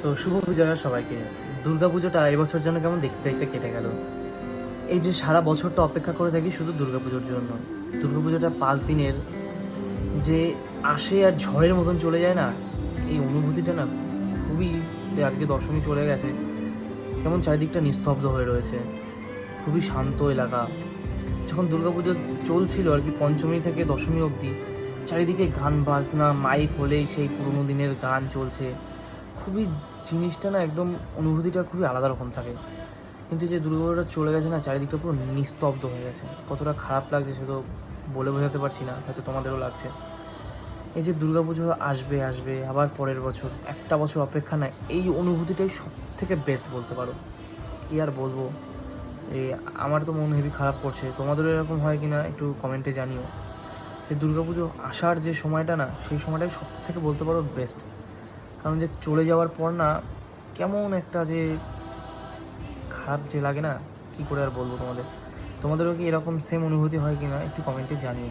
তো শুভ বিজয়া সবাইকে। দুর্গাপুজোটা এবছর যেন কেমন দেখতে দেখতে কেটে গেল। এই যে সারা বছরটা অপেক্ষা করে থাকি শুধু দুর্গাপুজোর জন্য। দুর্গাপুজোটা 5 দিনের যে আসে আর ঝড়ের মতন চলে যায় না, এই অনুভূতিটা না খুবই, যে আজকে দশমী চলে গেছে, কেমন চারিদিকটা নিস্তব্ধ হয়ে রয়েছে, খুবই শান্ত এলাকা। যখন দুর্গাপুজো চলছিল আর কি, পঞ্চমী থেকে দশমী অবধি চারিদিকে গান বাজনা, মাইক হলেই সেই পুরোনো দিনের গান চলছে। খুবই জিনিসটা না একদম, অনুভূতিটা খুবই আলাদা রকম থাকে। কিন্তু যে দুর্গাপুজোটা চলে গেছে না, চারিদিকটা পুরো নিস্তব্ধ হয়ে গেছে। কতটা খারাপ লাগছে সে তো বলে বোঝাতে পারছি না, হয়তো তোমাদেরও লাগছে। এই যে দুর্গাপুজো আসবে আসবে আবার পরের বছর, একটা বছর অপেক্ষা, না এই অনুভূতিটাই সব থেকে বেস্ট বলতে পারো। কী আর বলবো, এই আমার তো মন হেভি খারাপ করছে। তোমাদেরও এরকম হয় কি না একটু কমেন্টে জানিও। এই দুর্গাপুজো আসার যে সময়টা না, সেই সময়টাই সব থেকে বলতে পারো বেস্ট। কারণ যে চলে যাওয়ার পর না, কেমন একটা যে খারাপ যে লাগে না, কী করে আর বলবো তোমাদেরও কি এরকম সেম অনুভূতি হয় কি না একটু কমেন্টে জানিও।